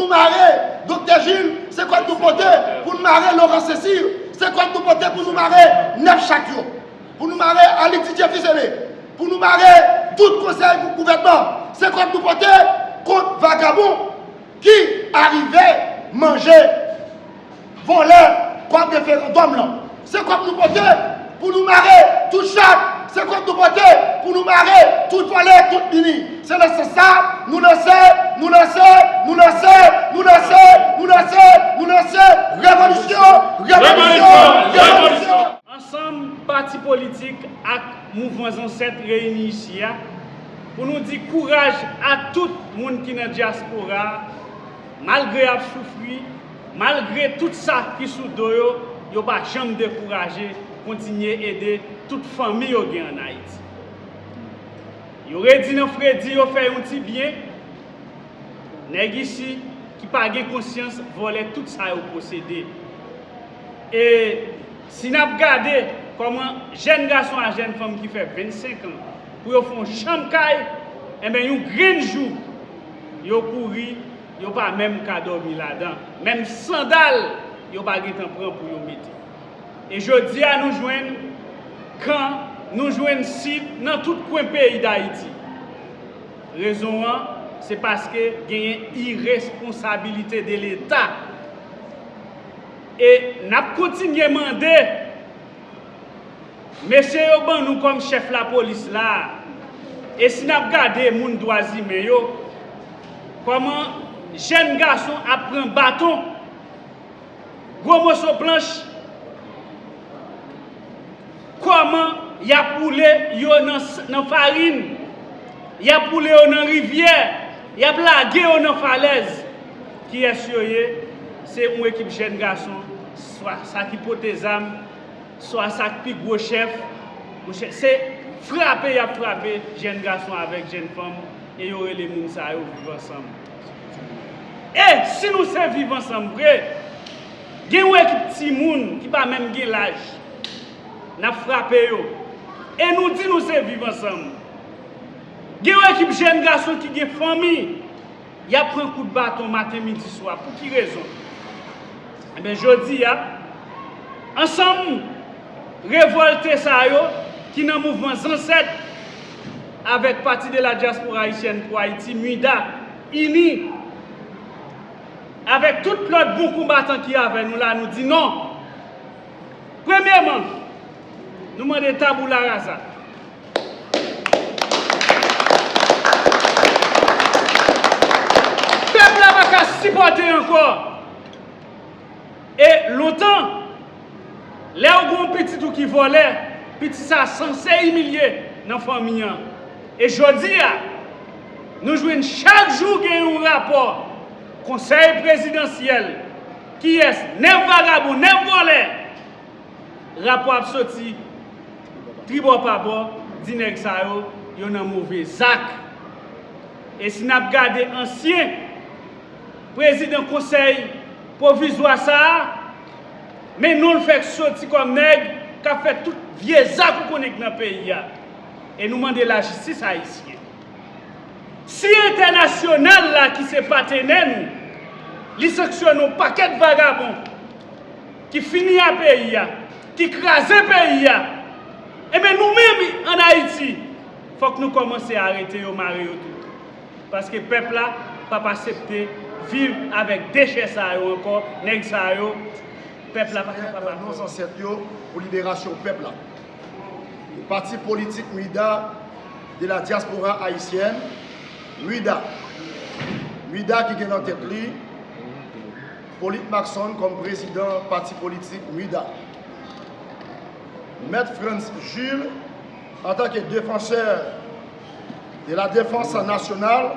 marrer Dr. Gilles, c'est quoi nous porter pour nous marrer Laurent Cécile, c'est quoi nous porter pour nous marrer Neuf Chakio, pour nous marrer Ali Didier Fiselé, pour nous marrer tout conseil du gouvernement, c'est quoi nous porter contre vagabond qui arrivait manger, voler comme référendum là. C'est quoi nous porter pour nous marrer tout chaque. C'est quoi nous porter pour nous marrer, tout voler, tout mini. C'est ça, nous lancer, révolution. Ensemble, partis politiques et mouvements ancêtres réunis ici, pour nous dire courage à tout le monde qui est dans la diaspora, malgré avoir souffert, malgré tout ça qui est sous le dos, il n'y a pas jamais découragé, continuer à aider toute famille en Haïti. Il aurait dit dans Freddy, il fait un petit bien, nèg ici qui n'a pas conscience, voler tout ça au possédé. Et si nous regardons comment jeune garçon et jeune femme qui fait 25 ans, pour faire un chambre, et bien, un grand jour, ils courent, ils n'ont pas même qu'à dormir là-dedans. Même sandales, ils n'ont pas de temps pour mettre. Et je dis à nous joindre, quand nous jouons site dans tout coin pays d'Haïti. Raison, c'est parce qu'il y a une irresponsabilité de l'État. Et nous continuons à demander, monsieur Yoban, nous comme chef de la police là, et si nous regardons les gens d'Oisime, comment jeune garçon apprend bâton, gros morceau planche, comment il y a poulé dans farine, il y a poulé dans rivière, il y a blagué dans falaise. Qui est sûr, c'est une équipe de jeunes garçons, soit ça qui porte des armes, soit ça qui gros chef. C'est frapper, il y a frappé jeunes garçons avec jeunes femmes, et il y aurait les gens qui vivent ensemble. Et si nous sommes vivre ensemble, il y a une équipe de petits gens qui n'a pas même l'âge. Nous avons frappé. Et nous disons nous sommes vivre ensemble. Il y a une équipe de jeunes garçons qui ont une famille. Il y a pris un coup de bâton matin, midi, soir. Pour qui raison? Eh bien, je dis, ensemble, révolter ça, qui est dans le mouvement ancêtre avec parti de la diaspora haïtienne pour Haïti, MUIDA, INI, avec tout l'autre bon combattant qui est avec nous là, nous dit non. Premièrement, nous demandons tabou la rasa. Peuple n'a pas supporter encore. Et longtemps, les gros petits tout qui volaient, petit ça censé humilier dans la famille. Et je dis, nous jouons chaque jour un rapport, conseil présidentiel, qui est neuf vagabonds, neuf volets. Rapport sorti, tribo par bord, dîner ça yo, yon un mauvais acte. Et si nous regardons ancien président conseil provisoire ça, mais nous le faisons sortir comme nègre, qui a fait tout vieux acte qu'on est dans le pays. Et nous demandons la justice haïtienne. Si international là qui se partenaire nous, il sanctionne un paquet de vagabonds qui finit à pays, qui crase le pays. Et bien nous-mêmes en Haïti, il faut que nous commencions à arrêter au mari tout. Parce que le peuple là n'a pas accepté vivre avec déchets ça encore, nèg ça yo. Peuple là pas nos ancêtres pour libération peuple là. Le parti politique MUIDA de la diaspora haïtienne, MUIDA qui est dans tête li, Polyte Maxson comme président parti politique MUIDA. Maître Franz Jules, en tant que défenseur de la défense nationale,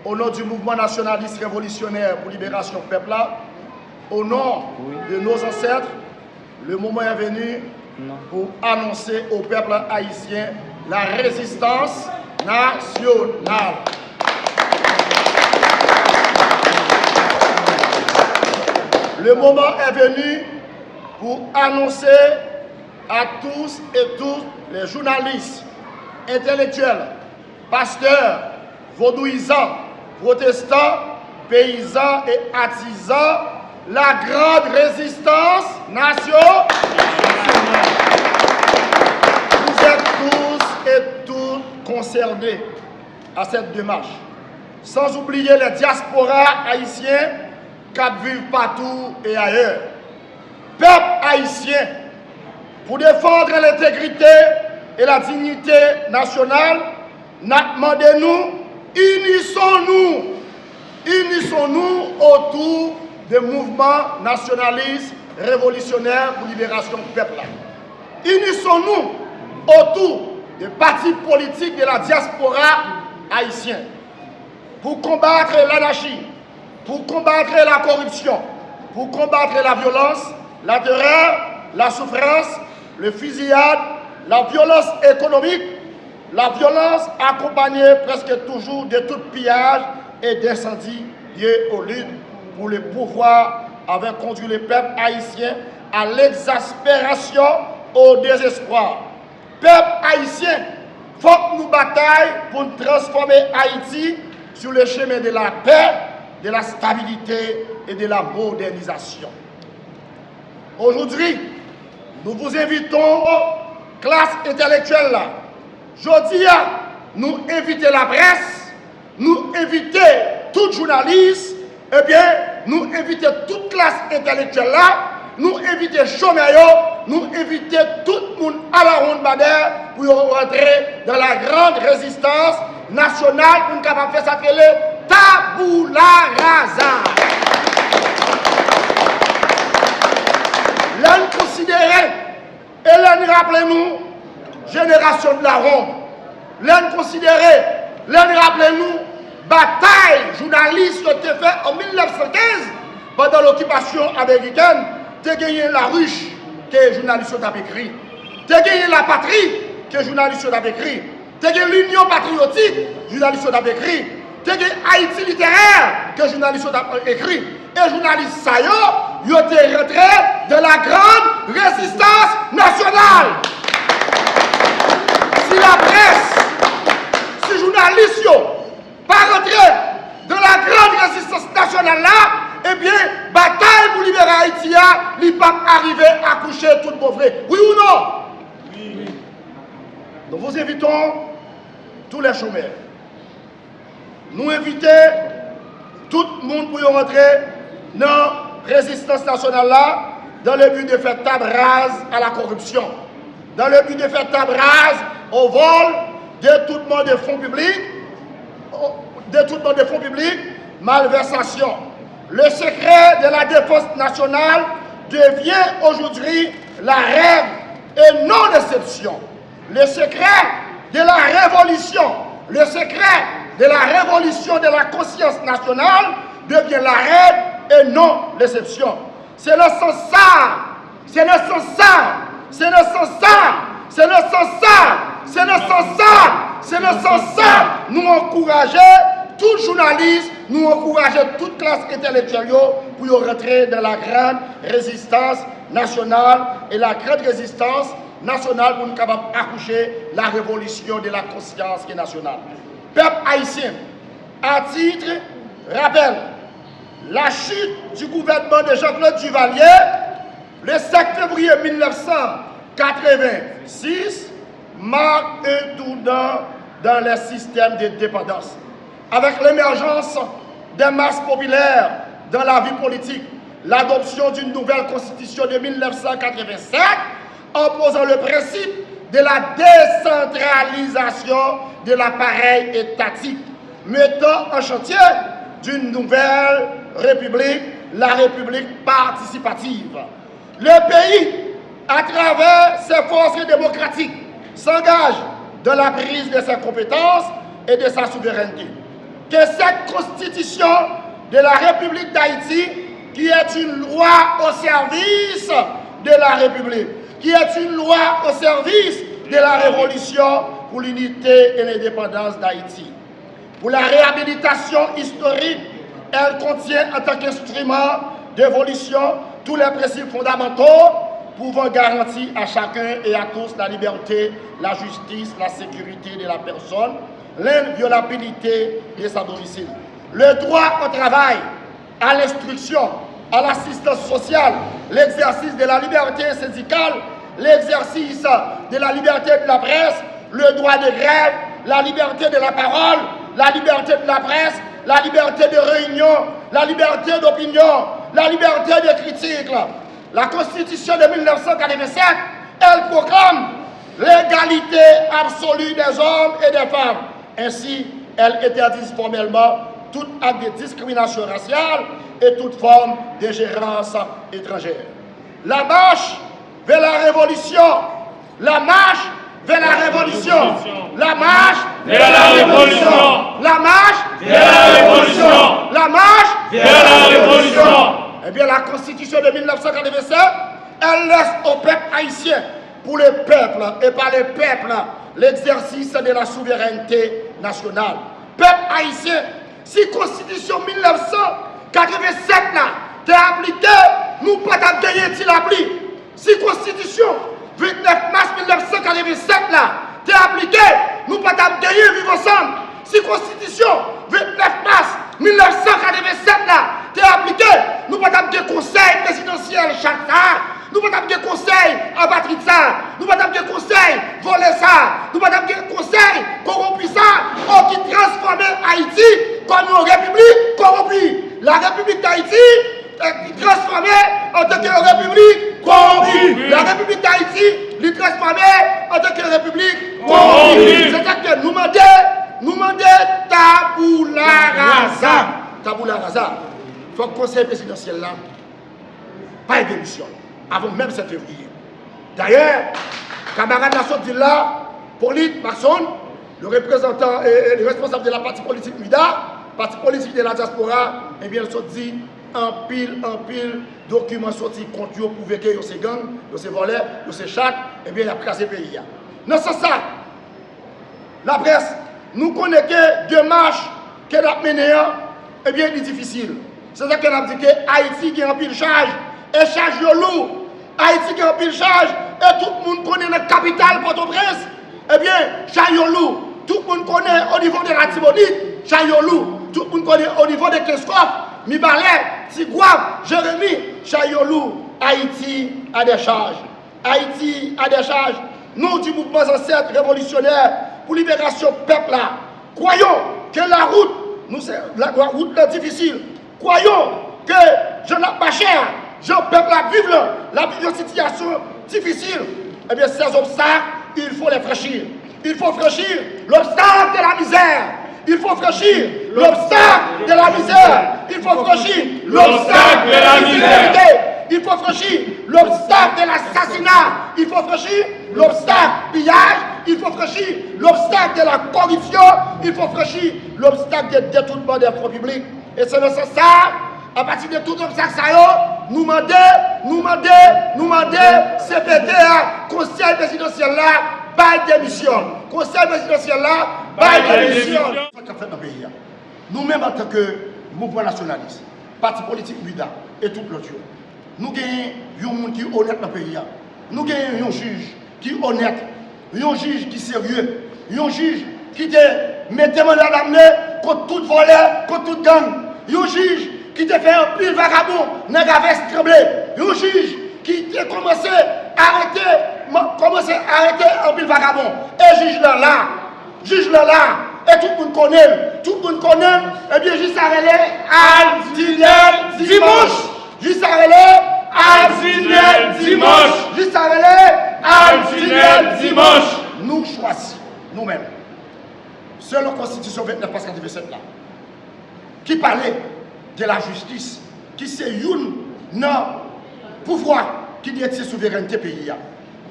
au nom du mouvement nationaliste révolutionnaire pour libération peuple, au nom de nos ancêtres, le moment est venu pour annoncer au peuple haïtien la résistance nationale. Le moment est venu pour annoncer à tous et toutes les journalistes, intellectuels, pasteurs, vaudouisants, protestants, paysans et artisans, la grande résistance nationale. Vous êtes tous et toutes concernés à cette démarche, sans oublier les diasporas haïtiens qui vivent partout et ailleurs. Peuple haïtien, pour défendre l'intégrité et la dignité nationale, demandez-nous, unissons-nous autour des mouvements nationalistes révolutionnaires pour libération du peuple. Unissons-nous autour des partis politiques de la diaspora haïtienne pour combattre l'anarchie, pour combattre la corruption, pour combattre la violence, la terreur, la souffrance, le fusillade, la violence économique, la violence accompagnée presque toujours de tout pillage et d'incendies liés aux luttes pour le pouvoir avait conduit le peuple haïtien à l'exaspération, au désespoir. Peuple haïtien, faut que nous bataillons pour transformer Haïti sur le chemin de la paix, de la stabilité et de la modernisation. Aujourd'hui, nous vous invitons, classe intellectuelle là. Aujourd'hui, nous invitons la presse, nous invitons tout journaliste, et bien, nous invitons toute classe intellectuelle là, nous invitons chômeurs, nous invitons tout le monde à la ronde bannière pour rentrer dans la grande résistance nationale pour nous capables de faire ça Tabula Rasa. L'un considéré, et l'un rappelez-nous, génération de la ronde. L'un considéré, l'un rappelez-nous, bataille journaliste qui a été faite en 1915 pendant l'occupation américaine. Tu as gagné la ruche que les journalistes ont écrit. Tu as gagné la patrie que les journalistes ont écrit. Tu as gagné l'union patriotique que les journalistes ont écrit. Tu as gagné Haïti littéraire que les journalistes ont écrit. Et les journalistes, ça y est, ils ont été rentrés de la grande résistance nationale. Si la presse, si les journalistes ne pas rentrés de la grande résistance nationale là, eh bien, bataille pour libérer Haïti, il ne peut pas arriver à coucher tout le pauvre. Oui ou non? Oui. Nous vous invitons, tous les chômeurs, nous invitons tout le monde pour rentrer dans la résistance nationale là, dans le but de faire table rase à la corruption, dans le but de faire table rase au vol, détournement des fonds publics, malversation. Le secret de la défense nationale devient aujourd'hui la règle et non l'exception. Le secret de la révolution, le secret de la révolution de la conscience nationale devient la règle et non l'exception. C'est le sens ça, c'est le sens ça, c'est le sens ça, c'est le sens ça, c'est le sens ça, c'est le sens ça. Nous encourager tout journaliste, nous encourager toute classe intellectuelle pour rentrer dans la grande résistance nationale et la grande résistance nationale pour nous capables d'accoucher la révolution de la conscience nationale. Peuple haïtien, à titre rappel, la chute du gouvernement de Jean-Claude Duvalier le 5 février 1986 marque un tournant dans le système de dépendance. Avec l'émergence des masses populaires dans la vie politique, l'adoption d'une nouvelle constitution de 1987 en posant le principe de la décentralisation de l'appareil étatique, mettant en chantier d'une nouvelle république, la république participative. Le pays, à travers ses forces démocratiques, s'engage dans la prise de ses compétences et de sa souveraineté. Que cette constitution de la République d'Haïti, qui est une loi au service de la République, qui est une loi au service de la révolution pour l'unité et l'indépendance d'Haïti. Pour la réhabilitation historique, elle contient en tant qu'instrument d'évolution tous les principes fondamentaux pouvant garantir à chacun et à tous la liberté, la justice, la sécurité de la personne, l'inviolabilité de sa domicile. le droit au travail, à l'instruction, à l'assistance sociale, l'exercice de la liberté syndicale, l'exercice de la liberté de la presse, le droit de grève, la liberté de la parole, la liberté de la presse, la liberté de réunion, la liberté d'opinion, la liberté de critique. La Constitution de 1987, elle proclame l'égalité absolue des hommes et des femmes. Ainsi, elle interdit formellement tout acte de discrimination raciale et toute forme d'ingérence étrangère. La marche vers la révolution, la marche vers la révolution, la marche vers la révolution, la marche vers la révolution, la marche vers la révolution. Eh bien, la Constitution de 1987, elle laisse au peuple haïtien, pour le peuple et par le peuple, l'exercice de la souveraineté nationale. Peuple haïtien, si Constitution 1987 là, t'es appliquée, nous pas gagner si l'appli. Si Constitution 29 mars 1987 là, t'es appliquée, nous pas gagner vivre ensemble. Si Constitution 29 mars 1987 là, t'es appliquée, nous pas gagner conseil présidentiel chaque fois. Nous ne pouvons pas de conseil à battre ça. Nous ne pouvons pas de conseil voler ça. Nous ne pouvons pas de conseil corrompu ça. Qui transforme Haïti comme une république corrompue. La République d'Haïti est transformée en tant que république corrompue. La République d'Haïti est transformée en tant que république corrompue. C'est ça que nous demandons tabula rasa. Tabula rasa. Il faut que le conseil présidentiel là, pas une démission. Avant même 7 février. D'ailleurs, camarade Nasson dit là, Pauline Maxon, le représentant et le responsable de la partie politique MIDA, partie politique de la diaspora, eh bien, ils ont dit en pile documents sortis contre eux pour que ces gangs, ces voleurs, ces chats, eh bien, il a crasé le pays. Non, c'est ça. La presse, nous connaissons que deux marches qu'elle a menées, eh bien, c'est difficile. C'est ça qu'elle a dit que Haïti qui a un pile charge. Et charge lourd, Haïti qui a un pile charge, et tout le monde connaît la capitale Port-au-Prince, eh bien, charge lourd, tout le monde connaît au niveau de la Tibonite, charge lourd, tout le monde connaît au niveau de Keskov, Mibalais, Tigouave, Jérémy, charge lourd, Haïti a des charges. Haïti a des charges. Nous, du mouvement ancêtre révolutionnaire pour libération peuple là, croyons que la route est difficile, croyons que je n'ai pas cher. Je peuple à vivre une situation difficile. Eh bien, ces obstacles, il faut les franchir. Il faut franchir l'obstacle de la misère. Il faut franchir l'obstacle de la misère. Il faut franchir l'obstacle de la misère. Il faut franchir l'obstacle de l'assassinat. Il faut franchir l'obstacle du pillage. Il faut franchir l'obstacle de la corruption. Il faut franchir l'obstacle du détournement des fonds publics. Et c'est nécessaire. À partir de tout obstacle, nous demandons, CPT, conseil présidentiel là, pas démission. Conseil présidentiel là, pas démission. Nous-mêmes, en tant que mouvement nationaliste, parti politique MIDA et tout l'autre, nous gagnons un monde qui est honnête dans le pays. Nous gagnons un juge qui est honnête, un juge qui est sérieux, un juge qui met des mandats d'amener contre tout voleur, contre toute gang, un juge qui te fait un pile vagabond dans la veste tremblée. Un juge qui a commencé à arrêter un pile vagabond. Et juge là, et tout le monde connaît, et bien juste arrêter Aldinel Dimanche. Juste arrêter Aldinel Dimanche. Juste arrêter Aldinel Dimanche. Nous choisissons, nous-mêmes, selon la Constitution 29 parce 27 là, qui parlait de la justice, qui c'est un pouvoir qui détient la souveraineté pays.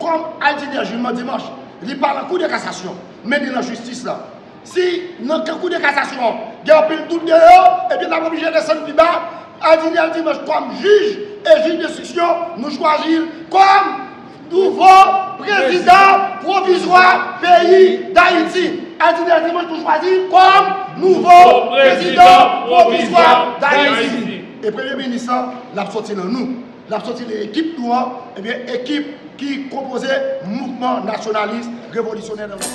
Comme Aldinel Dimanche, il parle en coup de cassation, mais dans la justice là. Si dans le coup de cassation, il y a un peu de tout dehors, et bien on est obligé de descendre plus bas, Aldinel Dimanche comme juge et juge d'instruction, nous choisissons comme nouveau président provisoire pays d'Haïti. Aldinel Dimanche nous choisissons comme nouveau président provisoire d'Haïti. Et le Premier ministre, l'a sorti dans nous. L'a sorti de l'équipe noire, et bien équipe qui composait mouvement nationaliste révolutionnaire dans le monde.